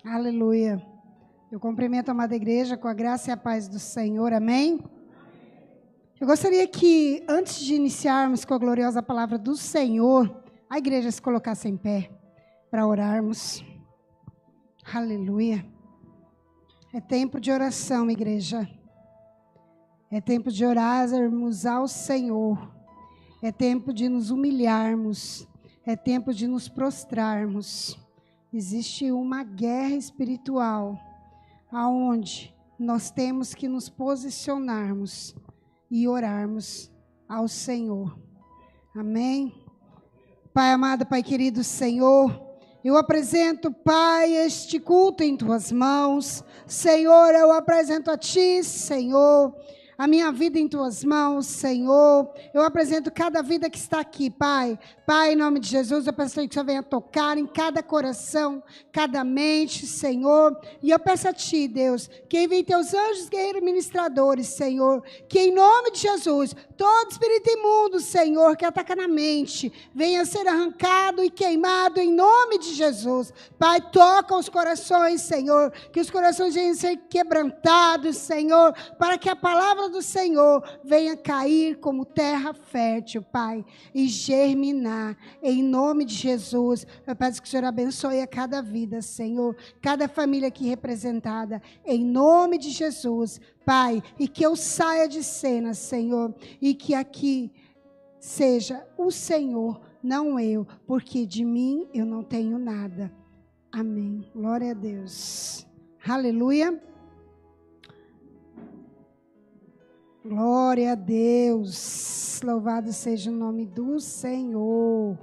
Aleluia. Eu cumprimento a amada igreja com a graça e a paz do Senhor. Amém? Eu gostaria que, antes de iniciarmos com a gloriosa palavra do Senhor, a igreja se colocasse em pé para orarmos. Aleluia. É tempo de oração, igreja. É tempo de orarmos ao Senhor. É tempo de nos humilharmos. É tempo de nos prostrarmos. Existe uma guerra espiritual, aonde nós temos que nos posicionarmos e orarmos ao Senhor. Amém? Pai amado, Pai querido Senhor, eu apresento, Pai, este culto em Tuas mãos. Senhor, eu apresento a Ti, Senhor, a minha vida em Tuas mãos, Senhor. Eu apresento cada vida que está aqui, Pai. Pai, em nome de Jesus, eu peço que o Senhor venha tocar em cada coração, cada mente, Senhor. E eu peço a Ti, Deus, que envie Teus anjos guerreiros ministradores, Senhor. Que em nome de Jesus, todo espírito imundo, Senhor, que ataca na mente, venha ser arrancado e queimado em nome de Jesus. Pai, toca os corações, Senhor. Que os corações venham ser quebrantados, Senhor, para que a palavra do Senhor venha cair como terra fértil, Pai, e germinar. Em nome de Jesus, eu peço que o Senhor abençoe a cada vida, Senhor, cada família aqui representada, em nome de Jesus, Pai, e que eu saia de cena, Senhor, e que aqui seja o Senhor, não eu, porque de mim eu não tenho nada. Amém. Glória a Deus. Aleluia. Glória a Deus, louvado seja o nome do Senhor.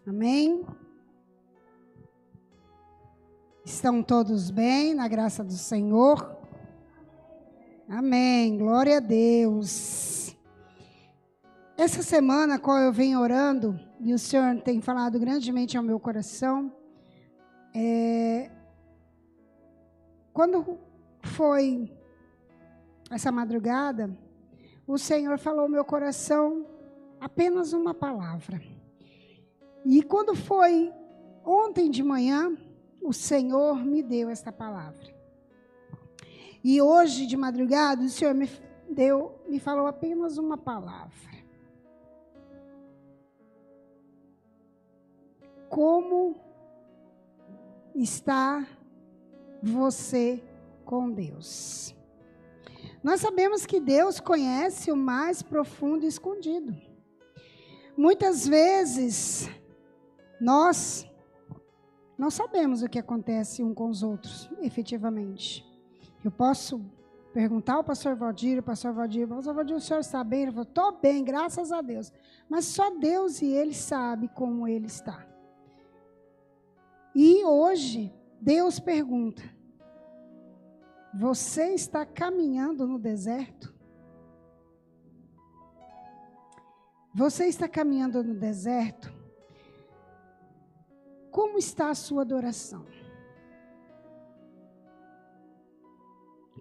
Amém? Estão todos bem, na graça do Senhor? Amém, glória a Deus. Essa semana, qual eu venho orando, e o Senhor tem falado grandemente ao meu coração, quando foi essa madrugada, o Senhor falou ao meu coração apenas uma palavra. E quando foi ontem de manhã, o Senhor me deu esta palavra. E hoje de madrugada, o Senhor me falou apenas uma palavra. Como está você com Deus? Nós sabemos que Deus conhece o mais profundo e escondido. Muitas vezes, nós não sabemos o que acontece um com os outros, efetivamente. Eu posso perguntar ao pastor Valdir, pastor Valdir, o senhor está bem? Ele falou, estou bem, graças a Deus. Mas só Deus e Ele sabe como Ele está. E hoje, Deus pergunta, você está caminhando no deserto? Você está caminhando no deserto? Como está a sua adoração?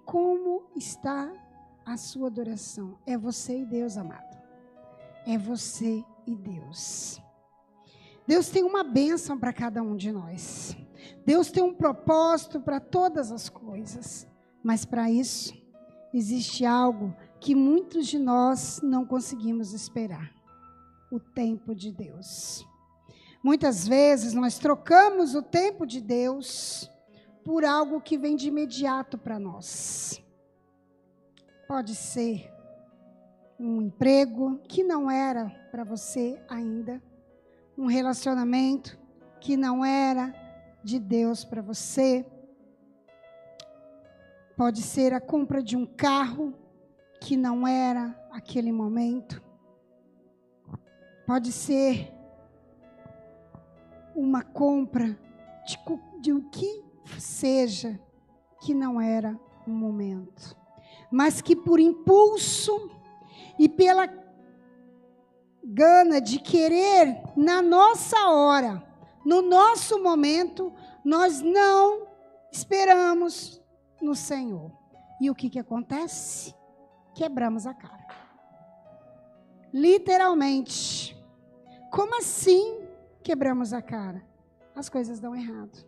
Como está a sua adoração? É você e Deus, amado. É você e Deus. Deus tem uma bênção para cada um de nós. Deus tem um propósito para todas as coisas. Mas para isso, existe algo que muitos de nós não conseguimos esperar. O tempo de Deus. Muitas vezes nós trocamos o tempo de Deus por algo que vem de imediato para nós. Pode ser um emprego que não era para você ainda. Um relacionamento que não era de Deus para você. Pode ser a compra de um carro que não era aquele momento. Pode ser uma compra de o que seja que não era um momento. Mas que por impulso e pela gana de querer na nossa hora, no nosso momento, nós não esperamos no Senhor. E o que acontece? Quebramos a cara. Literalmente. Como assim quebramos a cara? As coisas dão errado.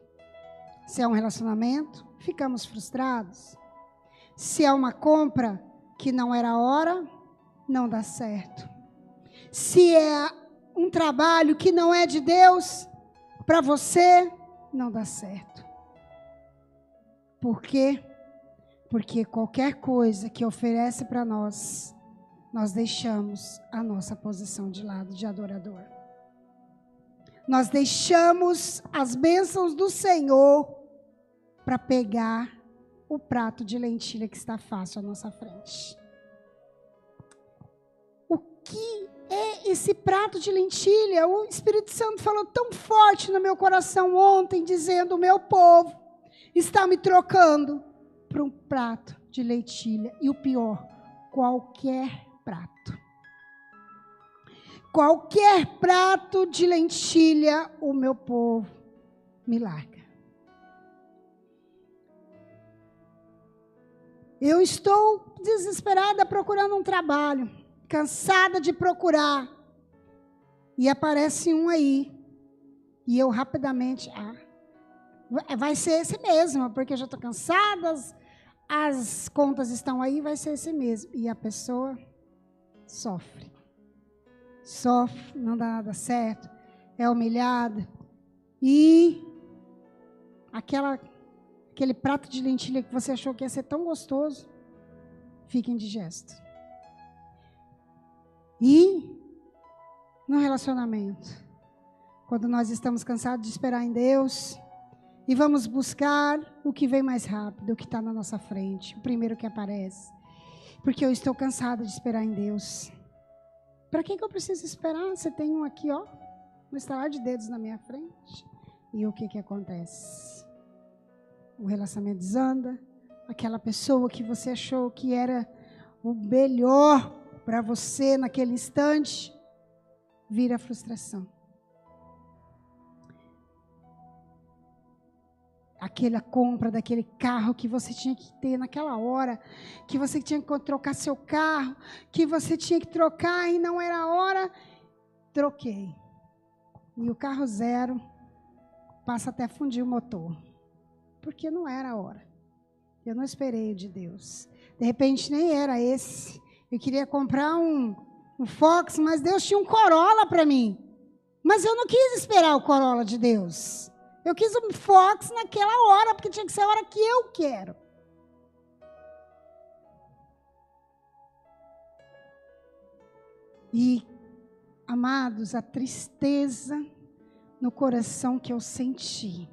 Se é um relacionamento, ficamos frustrados. Se é uma compra que não era a hora, não dá certo. Se é um trabalho que não é de Deus, para você, não dá certo. Por quê? Porque qualquer coisa que oferece para nós, nós deixamos a nossa posição de lado de adorador. Nós deixamos as bênçãos do Senhor para pegar o prato de lentilha que está fácil à nossa frente. O que é esse prato de lentilha? O Espírito Santo falou tão forte no meu coração ontem, dizendo: o meu povo está me trocando para um prato de lentilha. E o pior, qualquer prato. Qualquer prato de lentilha, o meu povo me larga. Eu estou desesperada procurando um trabalho, cansada de procurar. E aparece um aí. E eu rapidamente, vai ser esse mesmo, porque eu já estou cansada, as contas estão aí, vai ser esse mesmo. E a pessoa sofre. Sofre, não dá nada certo, é humilhada. E aquele prato de lentilha que você achou que ia ser tão gostoso, fica indigesto. E no relacionamento, quando nós estamos cansados de esperar em Deus e vamos buscar o que vem mais rápido, o que está na nossa frente, o primeiro que aparece. Porque eu estou cansada de esperar em Deus. Para que eu preciso esperar? Você tem um aqui, ó, um estalar de dedos na minha frente. E o que acontece? O relacionamento desanda. Aquela pessoa que você achou que era o melhor para você naquele instante, vira frustração. Aquela compra daquele carro que você tinha que ter naquela hora, que você tinha que trocar seu carro, que você tinha que trocar e não era a hora, troquei. E o carro zero passa até fundir o motor, porque não era a hora. Eu não esperei o de Deus. De repente nem era esse. Eu queria comprar um Fox, mas Deus tinha um Corolla para mim. Mas eu não quis esperar o Corolla de Deus. Eu quis um Fox naquela hora, porque tinha que ser a hora que eu quero. E, amados, a tristeza no coração que eu senti.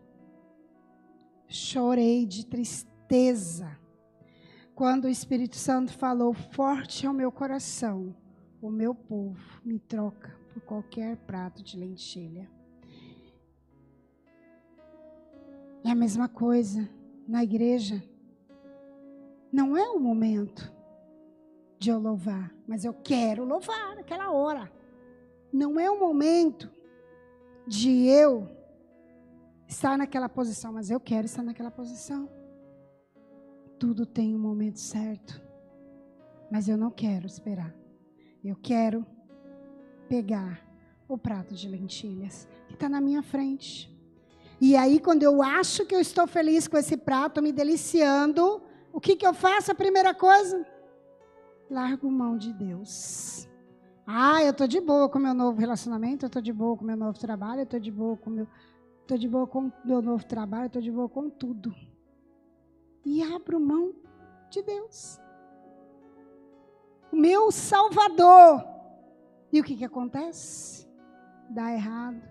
Chorei de tristeza. Quando o Espírito Santo falou forte ao meu coração, o meu povo me troca por qualquer prato de lentilha. É a mesma coisa na igreja. Não é o momento de eu louvar, mas eu quero louvar naquela hora. Não é o momento de eu estar naquela posição, mas eu quero estar naquela posição. Tudo tem um momento certo, mas eu não quero esperar. Eu quero pegar o prato de lentilhas que está na minha frente. E aí, quando eu acho que eu estou feliz com esse prato, me deliciando, o que eu faço? A primeira coisa? Largo mão de Deus. Eu estou de boa com o meu novo relacionamento, eu estou de boa com o meu novo trabalho, eu estou de boa com o meu novo trabalho, eu estou de boa com tudo. E abro mão de Deus. O meu Salvador. E o que acontece? Dá errado.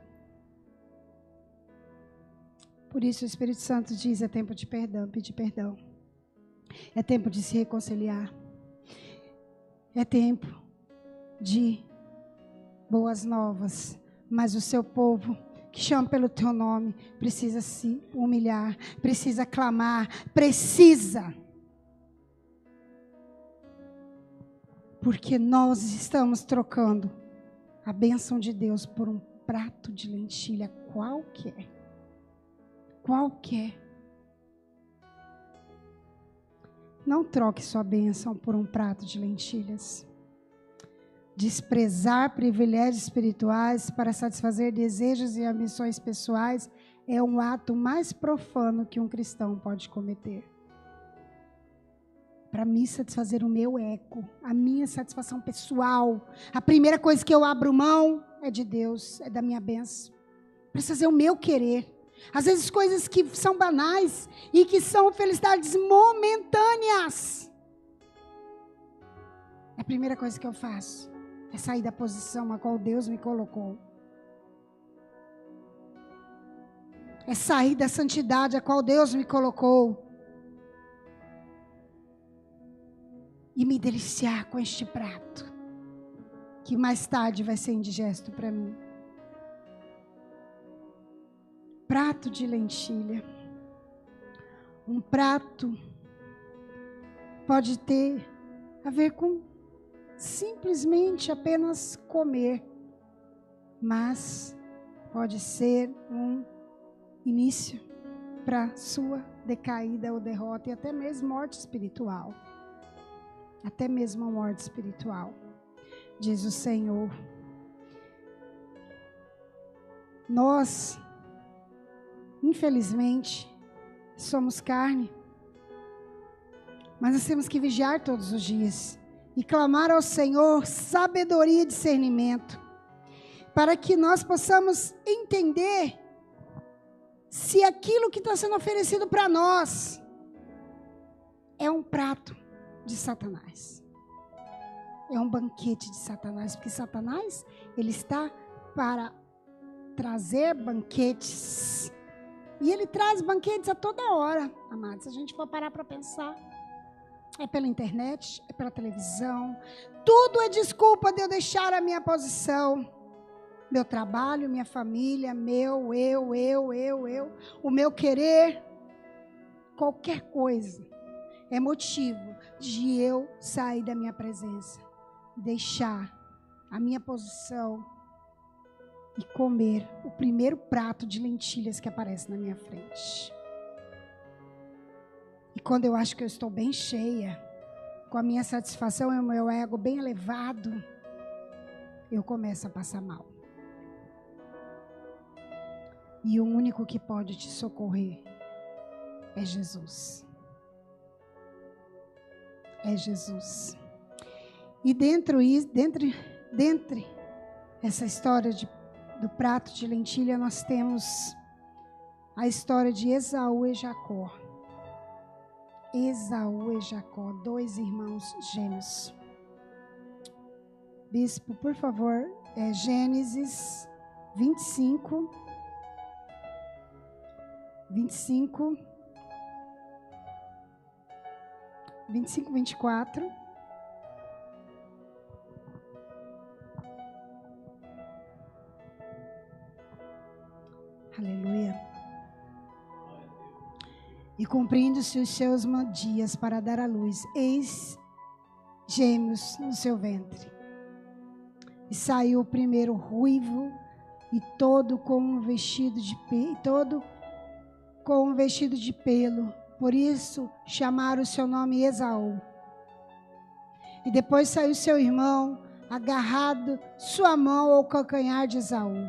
Por isso o Espírito Santo diz: é tempo de perdão, pedir perdão. É tempo de se reconciliar. É tempo de boas novas. Mas o seu povo, que chama pelo teu nome, precisa se humilhar, precisa clamar, precisa. Porque nós estamos trocando a bênção de Deus por um prato de lentilha qualquer. Qualquer. Não troque sua bênção por um prato de lentilhas. desprezar privilégios espirituais para satisfazer desejos e ambições pessoais é um ato mais profano que um cristão pode cometer. Para me satisfazer o meu ego, a minha satisfação pessoal, a primeira coisa que eu abro mão é de Deus, é da minha bênção. Para fazer o meu querer. Às vezes coisas que são banais e que são felicidades momentâneas. A primeira coisa que eu faço é sair da posição a qual Deus me colocou. É sair da santidade a qual Deus me colocou. E me deliciar com este prato, que mais tarde vai ser indigesto para mim. Prato de lentilha. Um prato pode ter a ver com simplesmente apenas comer, mas pode ser um início para sua decaída ou derrota e até mesmo morte espiritual. Até mesmo a morte espiritual, diz o Senhor. Nós, infelizmente, somos carne, mas nós temos que vigiar todos os dias e clamar ao Senhor sabedoria e discernimento, para que nós possamos entender se aquilo que está sendo oferecido para nós é um prato de Satanás. É um banquete de Satanás, porque Satanás, ele está para trazer banquetes. E ele traz banquetes a toda hora, amados. Se a gente for parar para pensar, é pela internet, é pela televisão. Tudo é desculpa de eu deixar a minha posição. Meu trabalho, minha família, eu. O meu querer. Qualquer coisa é motivo de eu sair da minha presença, deixar a minha posição e comer o primeiro prato de lentilhas que aparece na minha frente. E quando eu acho que eu estou bem cheia, com a minha satisfação e o meu ego bem elevado, eu começo a passar mal. E o único que pode te socorrer é Jesus. É Jesus. E dentre essa história do prato de lentilha, nós temos a história de Esaú e Jacó. Esaú e Jacó, 2 irmãos gêmeos. Bispo, por favor, Gênesis 25, 24. Aleluia. E cumprindo-se os seus dias para dar à luz, eis gêmeos no seu ventre. E saiu o primeiro ruivo e todo com um vestido de pelo. Por isso chamaram o seu nome Esaú. E depois saiu seu irmão, agarrado sua mão ao calcanhar de Esaú.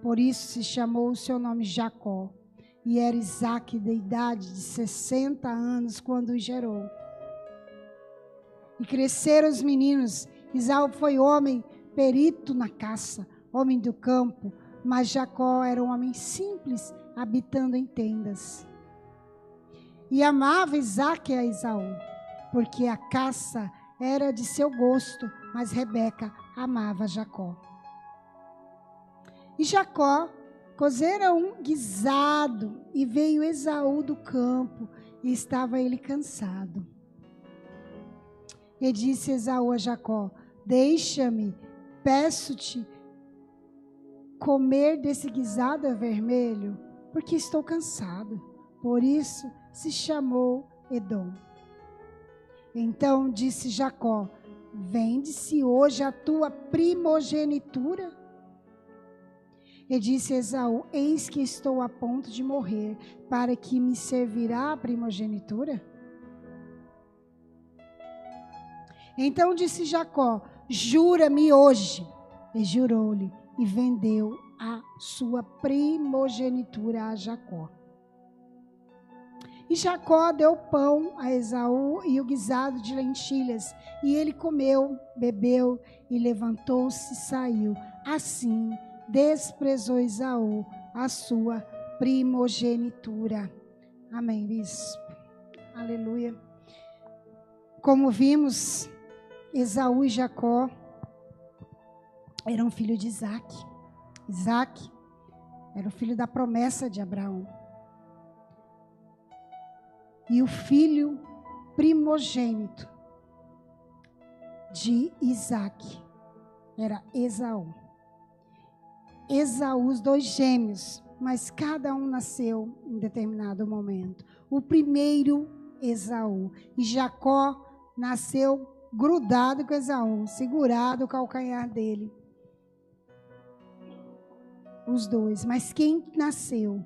Por isso se chamou o seu nome Jacó. E era Isaque de idade de 60 anos quando o gerou. E cresceram os meninos. Esaú foi homem perito na caça, homem do campo. Mas Jacó era um homem simples, habitando em tendas. E amava Isaque a Esaú, porque a caça era de seu gosto, mas Rebeca amava Jacó. E Jacó cozera um guisado, e veio Esaú do campo, e estava ele cansado. E disse Esaú a Jacó: deixa-me, peço-te, comer desse guisado vermelho, porque estou cansado. Por isso se chamou Edom. Então disse Jacó: vende-se hoje a tua primogenitura? E disse Esaú: eis que estou a ponto de morrer, para que me servirá a primogenitura? Então disse Jacó: jura-me hoje. E jurou-lhe, e vendeu a sua primogenitura a Jacó. E Jacó deu pão a Esaú e o guisado de lentilhas, e ele comeu, bebeu, e levantou-se e saiu. Assim desprezou Esaú a sua primogenitura. Amém, bispo. Aleluia. Como vimos, Esaú e Jacó eram filhos de Isaac. Isaac era o filho da promessa de Abraão. E o filho primogênito de Isaac era Esaú. Esaú, os dois gêmeos, mas cada um nasceu em determinado momento. O primeiro, Esaú. E Jacó nasceu grudado com Esaú, segurado o calcanhar dele. Os dois. Mas quem nasceu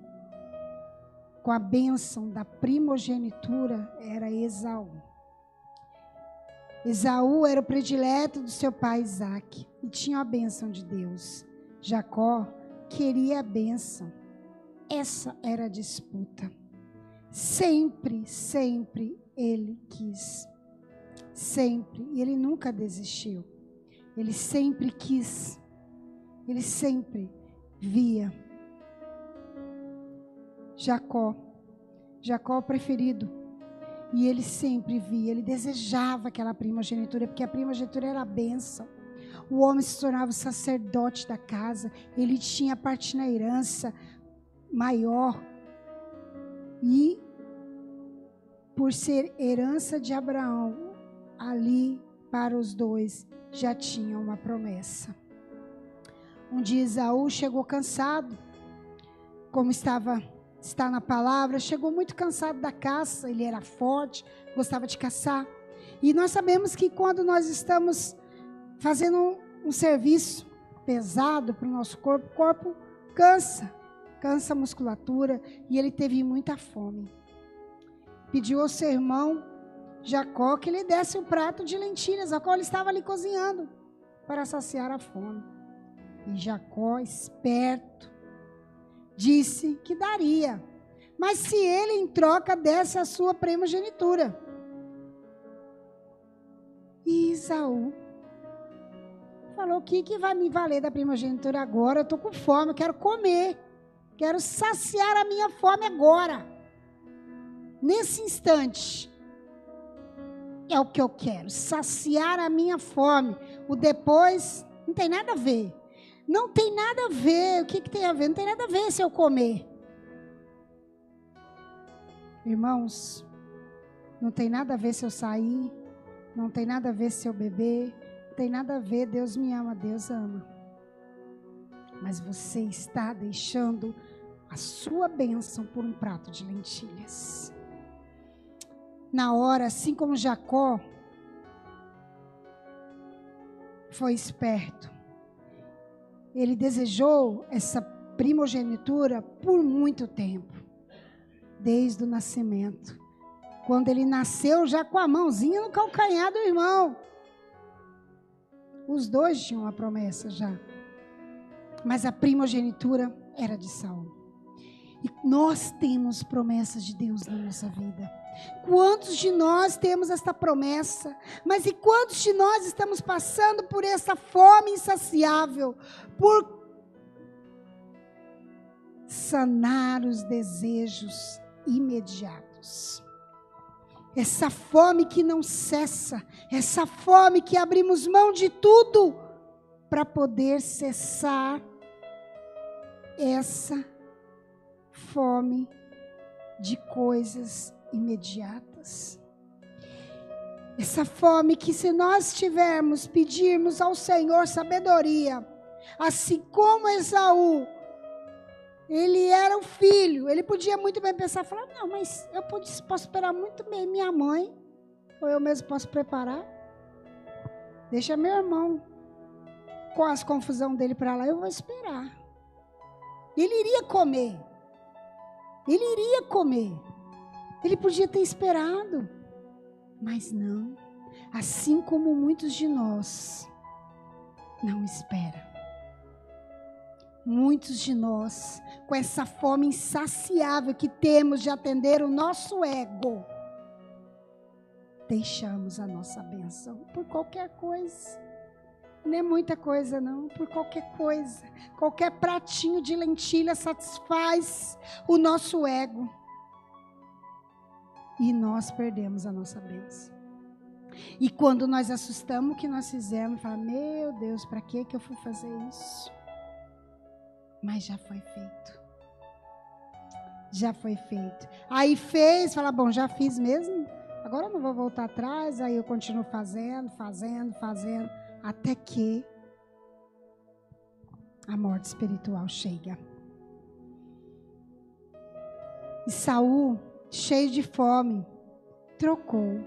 com a bênção da primogenitura era Esaú. Esaú era o predileto do seu pai Isaac e tinha a bênção de Deus. Jacó queria a bênção. Essa era a disputa. Sempre, sempre ele quis. Sempre. E ele nunca desistiu. Ele sempre quis. Ele sempre via. Jacó o preferido. E ele sempre via, ele desejava aquela primogenitura, porque a primogenitura era a bênção. O homem se tornava o sacerdote da casa, ele tinha parte na herança maior. E, por ser herança de Abraão, ali para os dois já tinha uma promessa. Um dia Esaú chegou cansado, como está na palavra, chegou muito cansado da caça, ele era forte, gostava de caçar. E nós sabemos que quando nós estamos fazendo um serviço pesado para o nosso corpo, o corpo cansa a musculatura, e ele teve muita fome. Pediu ao seu irmão Jacó que lhe desse um prato de lentilhas, a qual ele estava ali cozinhando para saciar a fome. E Jacó, esperto, disse que daria, mas se ele em troca desse a sua primogenitura. E Esaú falou: o que vai me valer da primogenitura agora? Eu estou com fome, eu quero comer, quero saciar a minha fome agora, nesse instante. É o que eu quero, saciar a minha fome. O depois não tem nada a ver. Não tem nada a ver. O que tem a ver? Não tem nada a ver se eu comer. Irmãos, não tem nada a ver se eu sair. Não tem nada a ver se eu beber. Não tem nada a ver. Deus me ama, Deus ama. Mas você está deixando a sua bênção por um prato de lentilhas. Na hora, assim como Jacó foi esperto, ele desejou essa primogenitura por muito tempo, desde o nascimento. Quando ele nasceu, já com a mãozinha no calcanhar do irmão. Os dois tinham uma promessa já, mas a primogenitura era de Saul. E nós temos promessas de Deus na nossa vida. Quantos de nós temos esta promessa? Mas e quantos de nós estamos passando por essa fome insaciável? Por sanar os desejos imediatos. Essa fome que não cessa. Essa fome que abrimos mão de tudo para poder cessar essa fome de coisas imediatas. Essa fome que, se nós tivermos, pedirmos ao Senhor sabedoria, assim como Esaú, ele era um filho, ele podia muito bem pensar, falar: não, mas eu posso esperar muito bem minha mãe, ou eu mesmo posso preparar. Deixa meu irmão com as confusão dele para lá, eu vou esperar. Ele iria comer. Ele iria comer. Ele podia ter esperado, mas não. assim como muitos de nós não esperam. Muitos de nós, com essa fome insaciável que temos de atender o nosso ego, deixamos a nossa bênção por qualquer coisa. Não é muita coisa não, por qualquer coisa. Qualquer pratinho de lentilha satisfaz o nosso ego. E nós perdemos a nossa bênção. E quando nós assustamos o que nós fizemos, fala, meu Deus, para que eu fui fazer isso? Mas já foi feito. Já foi feito. Aí fez, fala, bom, já fiz mesmo. Agora eu não vou voltar atrás. Aí eu continuo fazendo, até que a morte espiritual chega. E Saul, cheio de fome, trocou,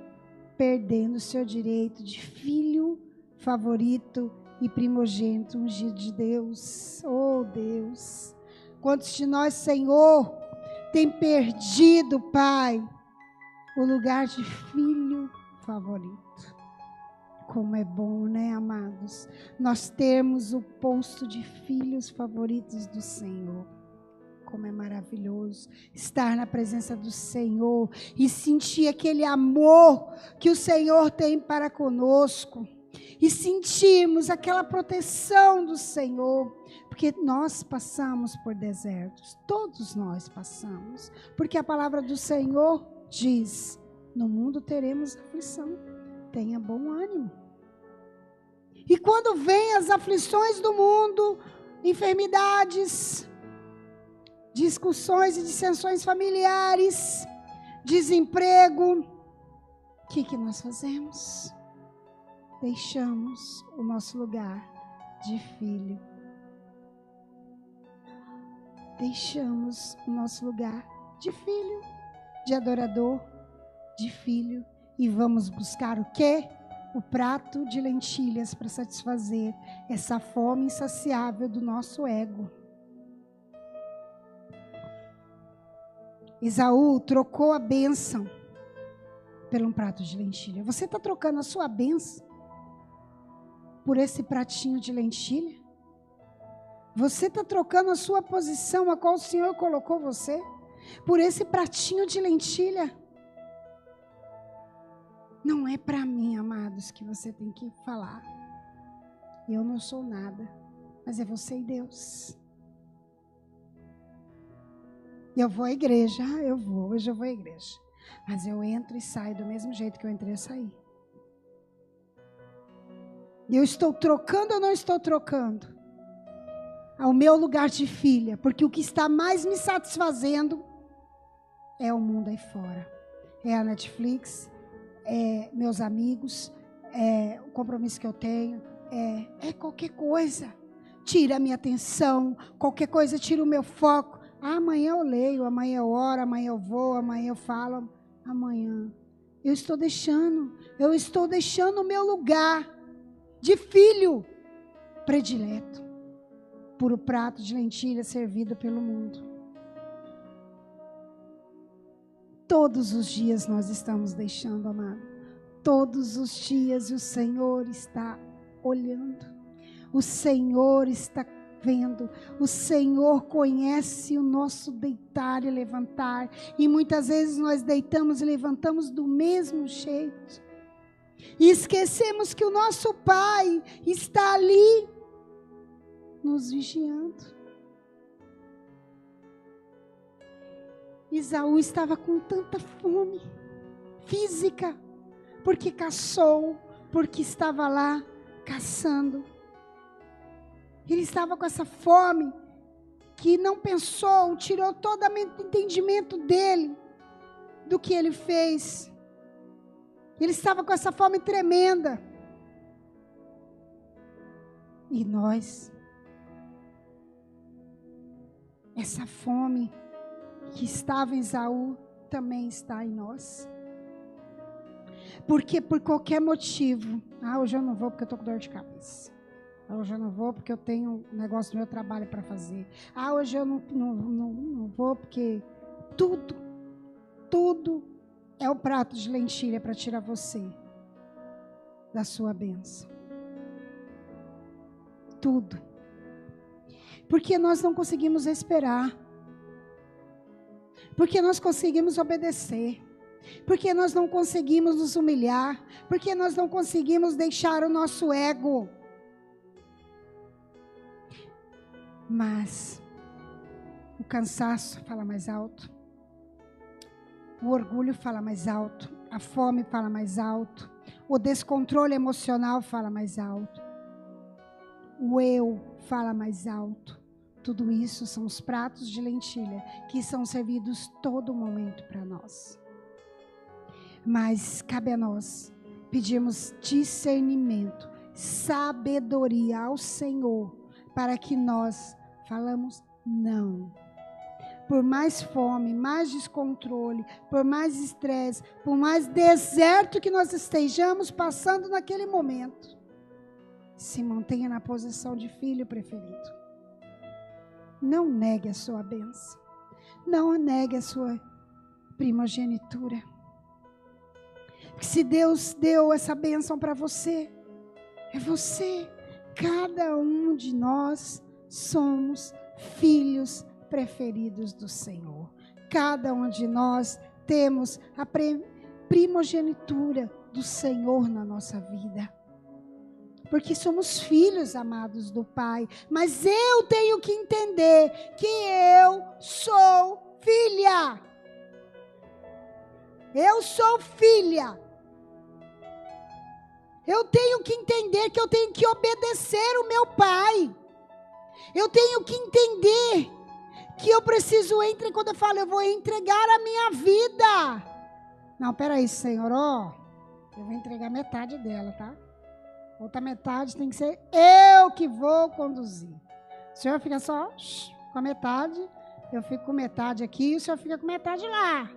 perdendo seu direito de filho favorito e primogênito ungido de Deus. Oh Deus, quantos de nós, Senhor, tem perdido, Pai, o lugar de filho favorito? Como é bom, né, amados, nós termos o posto de filhos favoritos do Senhor. Como é maravilhoso estar na presença do Senhor e sentir aquele amor que o Senhor tem para conosco. E sentirmos aquela proteção do Senhor. Porque nós passamos por desertos. Todos nós passamos. Porque a palavra do Senhor diz, no mundo teremos aflição. Tenha bom ânimo. E quando vêm as aflições do mundo, enfermidades, discussões e dissensões familiares, desemprego, o que nós fazemos? Deixamos o nosso lugar de filho. Deixamos o nosso lugar de filho, de adorador, de filho, e vamos buscar o quê? O prato de lentilhas para satisfazer essa fome insaciável do nosso ego. Esaú trocou a bênção por um prato de lentilha. Você está trocando a sua bênção por esse pratinho de lentilha? Você está trocando a sua posição, a qual o Senhor colocou você, por esse pratinho de lentilha? Não é para mim, amados, que você tem que falar. Eu não sou nada, mas é você e Deus. Eu vou à igreja, hoje eu vou à igreja. Mas eu entro e saio do mesmo jeito que eu entrei e saí. Eu estou trocando ou não estou trocando? Ao meu lugar de filha, porque o que está mais me satisfazendo é o mundo aí fora. É a Netflix, é meus amigos, é o compromisso que eu tenho, é qualquer coisa. Tira a minha atenção, qualquer coisa tira o meu foco. Amanhã eu leio, amanhã eu oro, amanhã eu vou, amanhã eu falo, amanhã. Eu estou deixando o meu lugar de filho predileto por o prato de lentilha servido pelo mundo. Todos os dias nós estamos deixando, amado. Todos os dias o Senhor está olhando. O Senhor está vendo. O Senhor conhece o nosso deitar e levantar. E muitas vezes nós deitamos e levantamos do mesmo jeito. E esquecemos que o nosso Pai está ali nos vigiando. Esaú estava com tanta fome física, porque caçou, porque estava lá caçando. Ele estava com essa fome que não pensou, tirou todo o entendimento dele do que ele fez. Ele estava com essa fome tremenda. E nós, essa fome que estava em Esaú também está em nós. Porque por qualquer motivo, hoje eu não vou porque eu estou com dor de cabeça. Hoje eu não vou porque eu tenho um negócio do meu trabalho para fazer. Hoje eu não vou porque tudo é o prato de lentilha para tirar você da sua bênção. Tudo. Porque nós não conseguimos esperar. Porque nós conseguimos obedecer. Porque nós não conseguimos nos humilhar. Porque nós não conseguimos deixar o nosso ego. Mas o cansaço fala mais alto. O orgulho fala mais alto. A fome fala mais alto. O descontrole emocional fala mais alto. O eu fala mais alto. Tudo isso são os pratos de lentilha que são servidos todo momento para nós. Mas cabe a nós pedirmos discernimento, sabedoria ao Senhor, para que nós falamos não. Por mais fome, mais descontrole, por mais estresse, por mais deserto que nós estejamos passando naquele momento, se mantenha na posição de filho preferido. Não negue a sua bênção. Não negue a sua primogenitura. Porque se Deus deu essa bênção para você, é você. Cada um de nós somos filhos preferidos do Senhor. Cada um de nós temos a primogenitura do Senhor na nossa vida. Porque somos filhos amados do Pai. Mas eu tenho que entender que eu sou filha. Eu sou filha. Eu tenho que entender que eu tenho que obedecer o meu Pai. Eu tenho que entender que eu preciso quando eu falo, eu vou entregar a minha vida. Não, peraí, Senhor, eu vou entregar metade dela, tá? Outra metade tem que ser eu que vou conduzir. O Senhor fica só com a metade, eu fico com metade aqui, o Senhor fica com metade lá.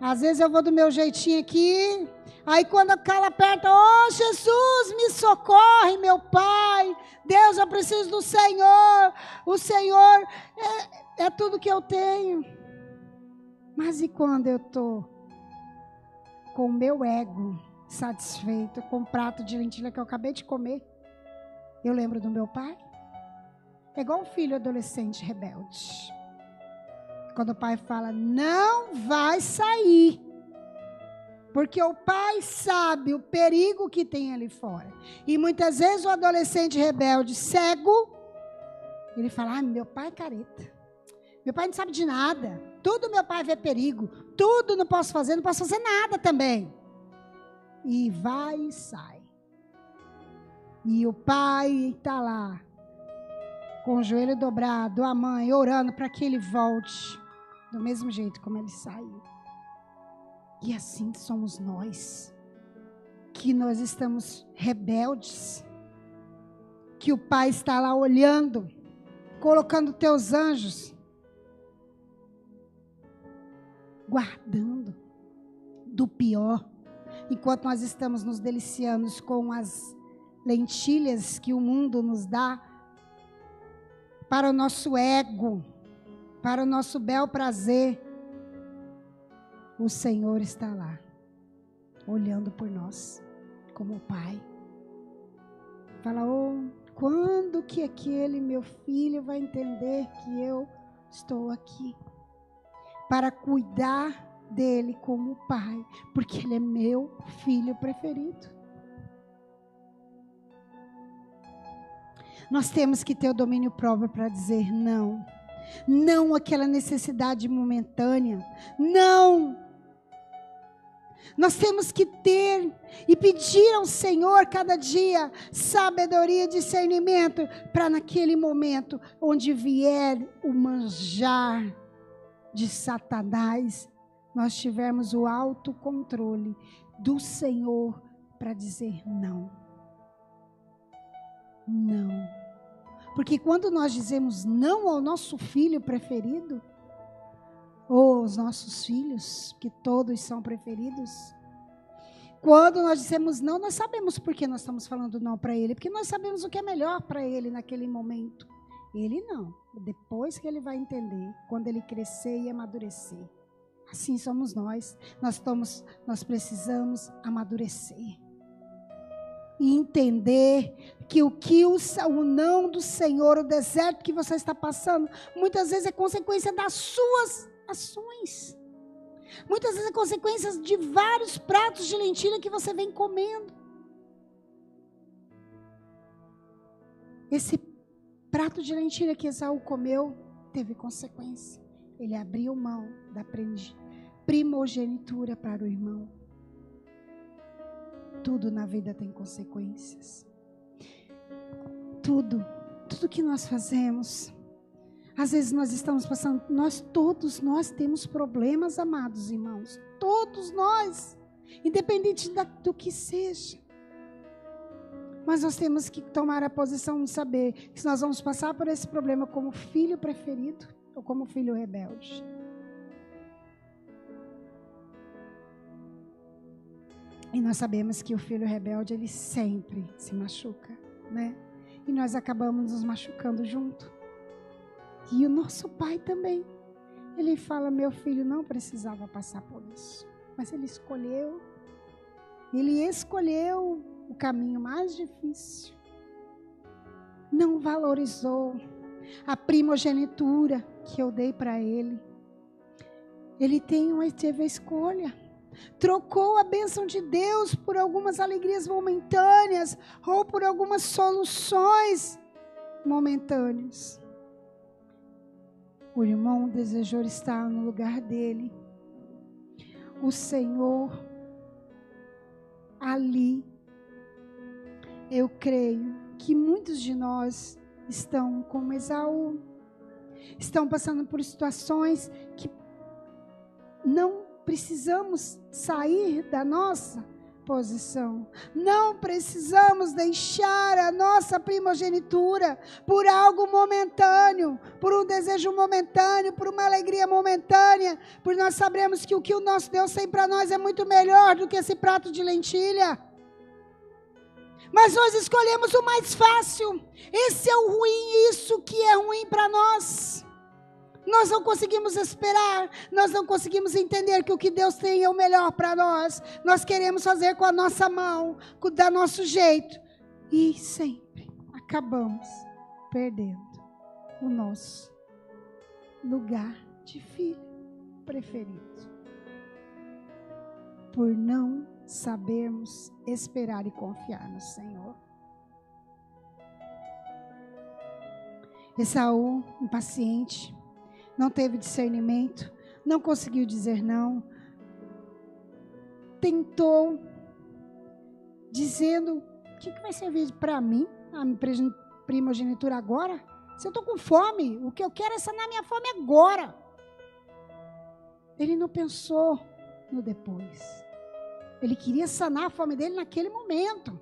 Às vezes eu vou do meu jeitinho aqui, aí quando a cala aperta, Jesus, me socorre, meu Pai, Deus, eu preciso do Senhor, o Senhor é tudo que eu tenho. Mas e quando eu estou com o meu ego satisfeito, com o prato de lentilha que eu acabei de comer, eu lembro do meu pai? É igual um filho adolescente rebelde. Quando o pai fala, não vai sair. Porque o pai sabe o perigo que tem ali fora. E muitas vezes o adolescente rebelde, cego, ele fala, meu pai é careta. Meu pai não sabe de nada. Tudo meu pai vê perigo. Tudo não posso fazer nada também. E vai e sai. E o pai está lá, com o joelho dobrado, a mãe orando para que ele volte do mesmo jeito como ele saiu. E assim somos nós, que nós estamos rebeldes, que o pai está lá olhando, colocando teus anjos, guardando do pior, enquanto nós estamos nos deliciando com as lentilhas que o mundo nos dá, para o nosso ego, para o nosso bel prazer, o Senhor está lá, olhando por nós, como Pai. Fala, quando que aquele meu filho vai entender que eu estou aqui? Para cuidar dele como pai, porque ele é meu filho preferido. Nós temos que ter o domínio próprio para dizer não. Não àquela necessidade momentânea. Não. Nós temos que ter e pedir ao Senhor cada dia sabedoria e discernimento para naquele momento onde vier o manjar de Satanás, nós tivermos o autocontrole do Senhor para dizer não. Não. Porque quando nós dizemos não ao nosso filho preferido, ou aos nossos filhos, que todos são preferidos, quando nós dizemos não, nós sabemos por que nós estamos falando não para ele, porque nós sabemos o que é melhor para ele naquele momento. Ele não, depois que ele vai entender, quando ele crescer e amadurecer. Assim somos nós precisamos amadurecer. e entender que o não do Senhor, o deserto que você está passando, muitas vezes é consequência das suas ações. Muitas vezes é consequência de vários pratos de lentilha que você vem comendo. Esse prato de lentilha que Esaú comeu teve consequência. Ele abriu mão da primogenitura para o irmão. Tudo na vida tem consequências. Tudo que nós fazemos. Às vezes nós estamos passando, todos nós temos problemas, amados irmãos. Todos nós, independente do que seja. Mas nós temos que tomar a posição de saber que nós vamos passar por esse problema como filho preferido ou como filho rebelde. E nós sabemos que o filho rebelde, ele sempre se machuca, né? E nós acabamos nos machucando junto. E o nosso pai também. Ele fala, meu filho não precisava passar por isso. Mas ele escolheu o caminho mais difícil. Não valorizou a primogenitura que eu dei para ele. Ele teve a escolha. Trocou a bênção de Deus por algumas alegrias momentâneas ou por algumas soluções momentâneas. O irmão desejou estar no lugar dele. O Senhor ali, eu creio que muitos de nós estão como Esaú, estão passando por situações que não precisamos sair da nossa posição. Não precisamos deixar a nossa primogenitura por algo momentâneo, por um desejo momentâneo, por uma alegria momentânea, porque nós sabemos que o que o nosso Deus tem para nós é muito melhor do que esse prato de lentilha. Mas nós escolhemos o mais fácil. Esse é o ruim, isso que é ruim para nós. Nós não conseguimos esperar, nós não conseguimos entender que o que Deus tem é o melhor para nós. Nós queremos fazer com a nossa mão, do nosso jeito. E sempre acabamos perdendo o nosso lugar de filho preferido. Por não sabermos esperar e confiar no Senhor. Esaú, impaciente, não teve discernimento, não conseguiu dizer não, tentou, dizendo, o que vai servir para mim, a minha primogenitura agora? Se eu estou com fome, o que eu quero é sanar minha fome agora. Ele não pensou no depois, ele queria sanar a fome dele naquele momento.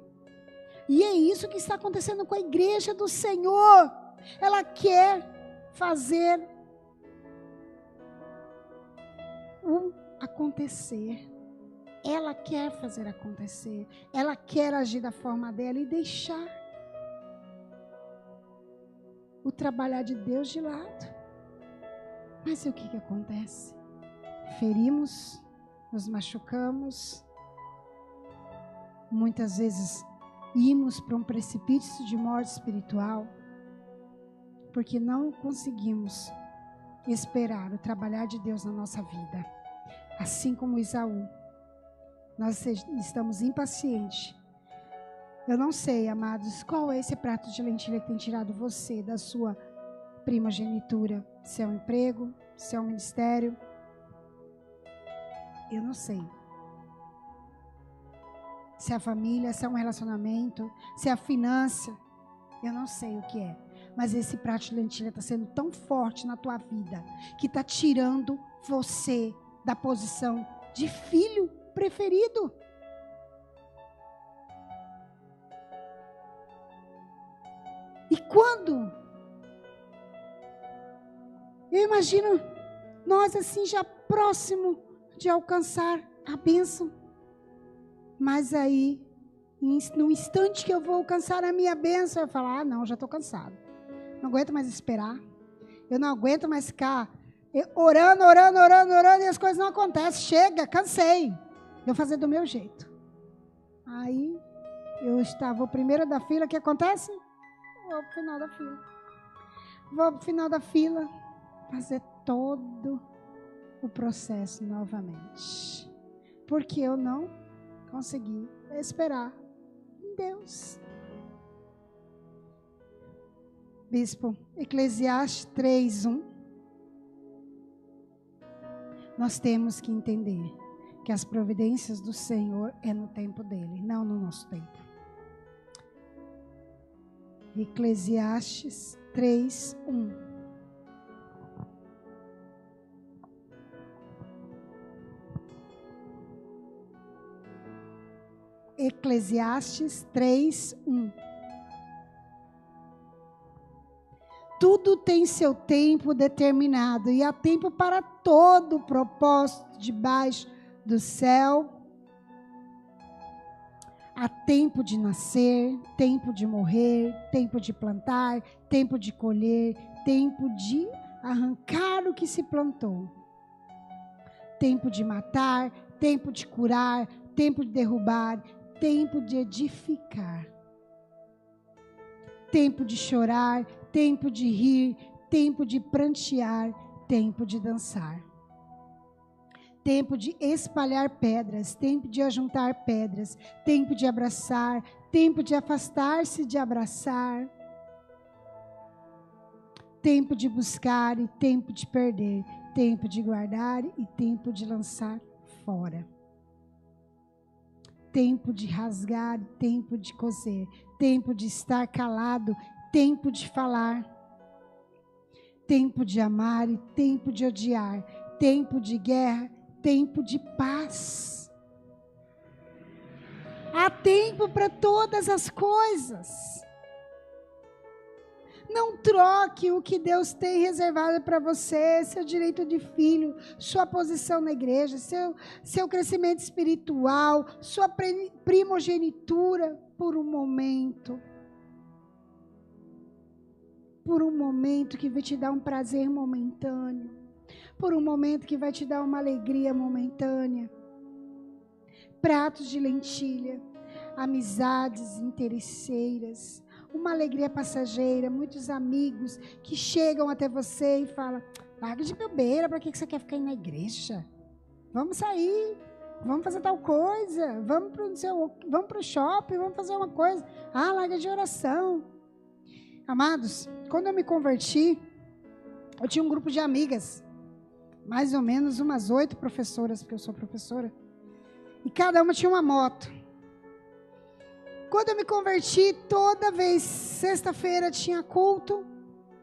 E é isso que está acontecendo com a igreja do Senhor. Ela quer fazer acontecer. Ela quer fazer acontecer. Ela quer agir da forma dela e deixar o trabalhar de Deus de lado. Mas o que acontece? Ferimos, nos machucamos. Muitas vezes ímos para um precipício de morte espiritual, porque não conseguimos esperar o trabalhar de Deus na nossa vida. Assim como Esaú, nós estamos impacientes. Eu não sei, amados, qual é esse prato de lentilha que tem tirado você da sua primogenitura? Se é um emprego, se é um ministério, eu não sei. Se é a família, se é um relacionamento, se é a finança, eu não sei o que é. Mas esse prato de lentilha está sendo tão forte na tua vida, que está tirando você da posição de filho preferido. E quando? Eu imagino nós assim já próximo de alcançar a bênção. Mas aí, no instante que eu vou alcançar a minha bênção, eu falo, não, já estou cansado. Não aguento mais esperar. Eu não aguento mais ficar orando, e as coisas não acontecem. Chega, cansei. Eu vou fazer do meu jeito. Aí, eu estava o primeiro da fila, o que acontece? Vou para o final da fila. Vou para o final da fila fazer todo o processo novamente. Porque eu não consegui esperar em Deus. Bispo, Eclesiastes 3:1. Nós temos que entender que as providências do Senhor é no tempo dele, não no nosso tempo. Eclesiastes 3:1. Eclesiastes 3:1. Tudo tem seu tempo determinado e há tempo para todo o propósito debaixo do céu. Há tempo de nascer, tempo de morrer, tempo de plantar, tempo de colher, tempo de arrancar o que se plantou. Tempo de matar, tempo de curar, tempo de derrubar, tempo de edificar. Tempo de chorar, tempo de rir, tempo de prantear, tempo de dançar. Tempo de espalhar pedras, tempo de ajuntar pedras, tempo de abraçar, tempo de afastar-se de abraçar. Tempo de buscar e tempo de perder, tempo de guardar e tempo de lançar fora. Tempo de rasgar, tempo de coser, tempo de estar calado, tempo de falar, tempo de amar e tempo de odiar, tempo de guerra, tempo de paz. Há tempo para todas as coisas. Não troque o que Deus tem reservado para você, seu direito de filho, sua posição na igreja, seu crescimento espiritual, sua primogenitura por um momento. Por um momento que vai te dar um prazer momentâneo. Por um momento que vai te dar uma alegria momentânea. Pratos de lentilha, amizades interesseiras, uma alegria passageira, muitos amigos que chegam até você e falam: larga de bobeira, para que você quer ficar aí na igreja? Vamos sair, vamos fazer tal coisa, vamos para o shopping, vamos fazer uma coisa. Ah, larga de oração. Amados, quando eu me converti, eu tinha um grupo de amigas, mais ou menos umas 8 professoras, porque eu sou professora, e cada uma tinha uma moto. Quando eu me converti, toda vez, sexta-feira tinha culto,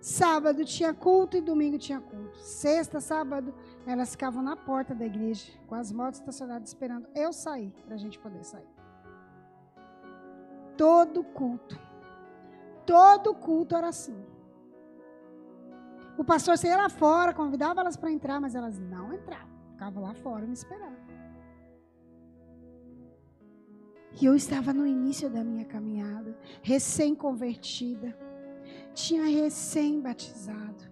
sábado tinha culto e domingo tinha culto. Sexta, sábado, elas ficavam na porta da igreja, com as motos estacionadas, esperando eu sair, para a gente poder sair. Todo culto era assim. O pastor saía lá fora, convidava elas para entrar, mas elas não entravam, ficavam lá fora me esperando. E eu estava no início da minha caminhada, recém-convertida, tinha recém-batizado.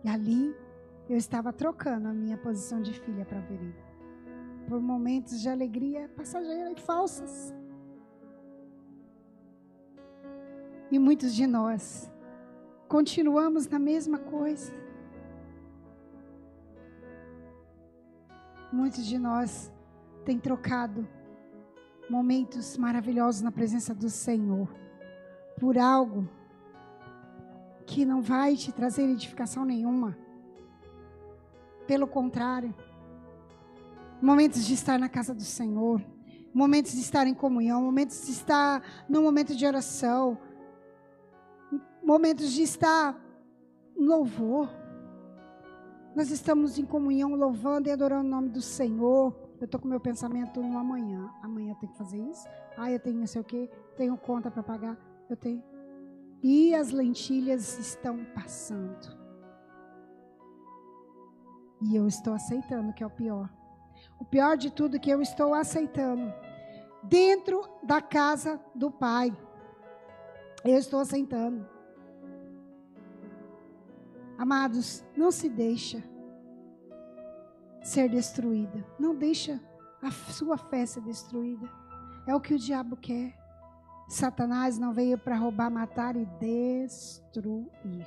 E ali eu estava trocando a minha posição de filha para a vereda, por momentos de alegria passageira e falsas. E muitos de nós continuamos na mesma coisa. Muitos de nós tem trocado momentos maravilhosos na presença do Senhor por algo que não vai te trazer edificação nenhuma. Pelo contrário, momentos de estar na casa do Senhor, momentos de estar em comunhão, momentos de estar no momento de oração, momentos de estar em louvor. Nós estamos em comunhão, louvando e adorando o nome do Senhor. Eu estou com o meu pensamento no amanhã. Amanhã eu tenho que fazer isso. Eu tenho não sei o quê. Tenho conta para pagar. Eu tenho. E as lentilhas estão passando. E eu estou aceitando, que é o pior. O pior de tudo é que eu estou aceitando. Dentro da casa do Pai. Eu estou aceitando. Amados, não se deixa ser destruída. Não deixa a sua fé ser destruída. É o que o diabo quer. Satanás não veio para roubar, matar e destruir.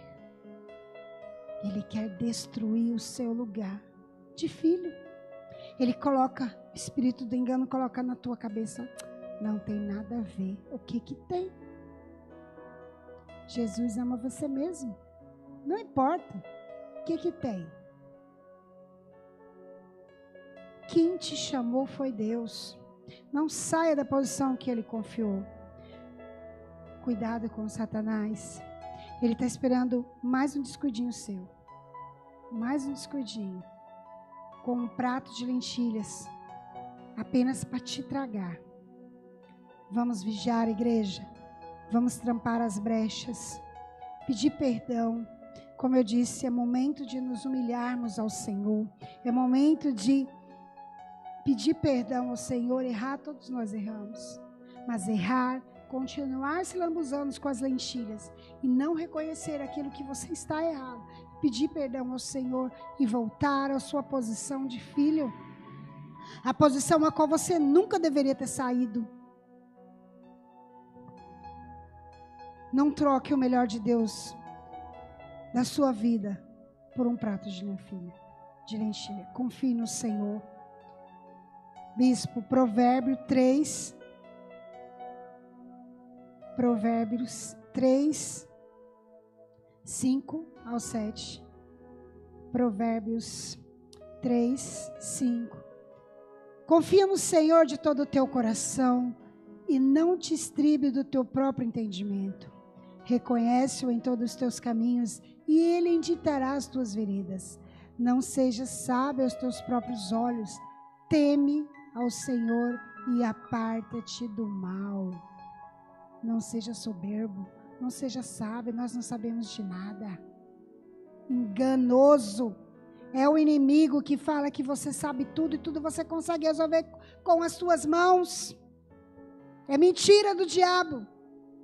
Ele quer destruir o seu lugar de filho. Ele coloca, o espírito do engano coloca na tua cabeça, não tem nada a ver. O que que tem? Jesus ama você mesmo. Não importa. O que que tem? Quem te chamou foi Deus. Não saia da posição que Ele confiou. Cuidado com Satanás. Ele está esperando mais um descuidinho seu. Mais um descuidinho. Com um prato de lentilhas. Apenas para te tragar. Vamos vigiar, igreja. Vamos trampar as brechas. Pedir perdão. Como eu disse, é momento de nos humilharmos ao Senhor. É momento de pedir perdão ao Senhor. Errar, todos nós erramos. Mas errar, continuar se lambuzando com as lentilhas e não reconhecer aquilo que você está errado, pedir perdão ao Senhor e voltar à sua posição de filho, a posição a qual você nunca deveria ter saído. Não troque o melhor de Deus da sua vida por um prato de lentilha. Confie no Senhor. Bispo, Provérbios 3, 5 ao 7. Provérbios 3, 5. Confia no Senhor de todo o teu coração e não te estribe do teu próprio entendimento. Reconhece-o em todos os teus caminhos e Ele endireitará as tuas veredas. Não sejas sábio aos teus próprios olhos. Teme ao Senhor e aparta-te do mal. Não seja soberbo, não seja sábio, nós não sabemos de nada. Enganoso é o inimigo que fala que você sabe tudo e tudo você consegue resolver com as suas mãos. É mentira do diabo.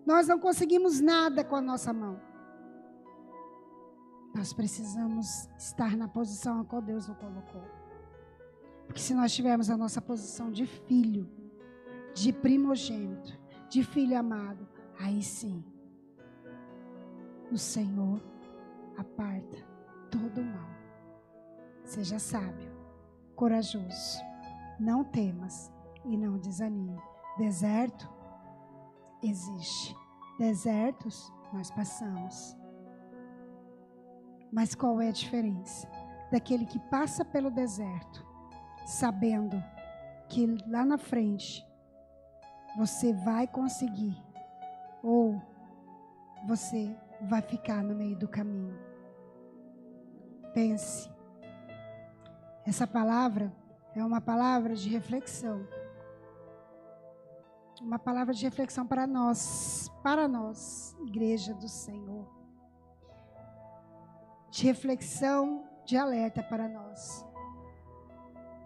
Nós não conseguimos nada com a nossa mão. Nós precisamos estar na posição a qual Deus nos colocou. Porque se nós tivermos a nossa posição de filho, de primogênito, de filho amado, aí sim, o Senhor aparta todo o mal. Seja sábio, corajoso, não temas e não desanime. Deserto existe. Desertos nós passamos. Mas qual é a diferença daquele que passa pelo deserto, sabendo que lá na frente você vai conseguir, ou você vai ficar no meio do caminho? Pense. Essa palavra é uma palavra de reflexão. Uma palavra de reflexão para nós, igreja do Senhor. De reflexão, de alerta para nós.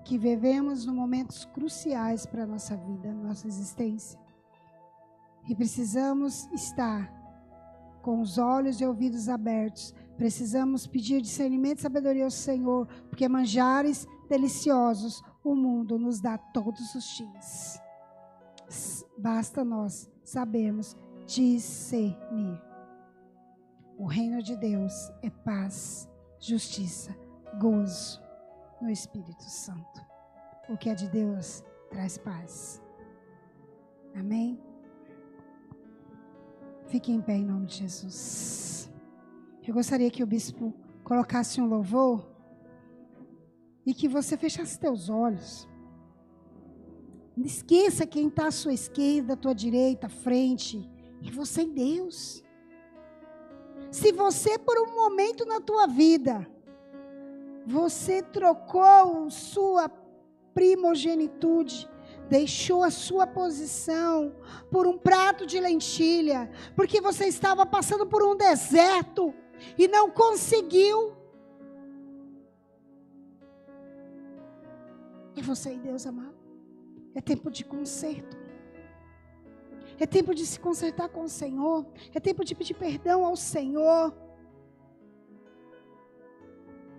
Que vivemos em momentos cruciais para a nossa vida, nossa existência. E precisamos estar com os olhos e ouvidos abertos. Precisamos pedir discernimento e sabedoria ao Senhor, porque manjares deliciosos o mundo nos dá todos os dias. Basta nós sabermos discernir. O reino de Deus é paz, justiça, gozo no Espírito Santo. O que é de Deus traz paz. Amém? Fique em pé em nome de Jesus. Eu gostaria que o bispo colocasse um louvor e que você fechasse teus olhos. Não esqueça quem está à sua esquerda, à tua direita, à frente. É você e Deus. Se você, por um momento na tua vida, você trocou sua primogenitude, deixou a sua posição por um prato de lentilha, porque você estava passando por um deserto e não conseguiu. É você e Deus, amado. É tempo de conserto. É tempo de se consertar com o Senhor. É tempo de pedir perdão ao Senhor.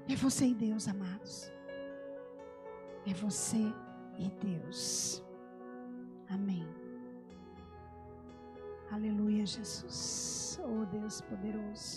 É você e Deus, amados. É você e Deus. Amém. Aleluia, Jesus. Oh, Deus poderoso.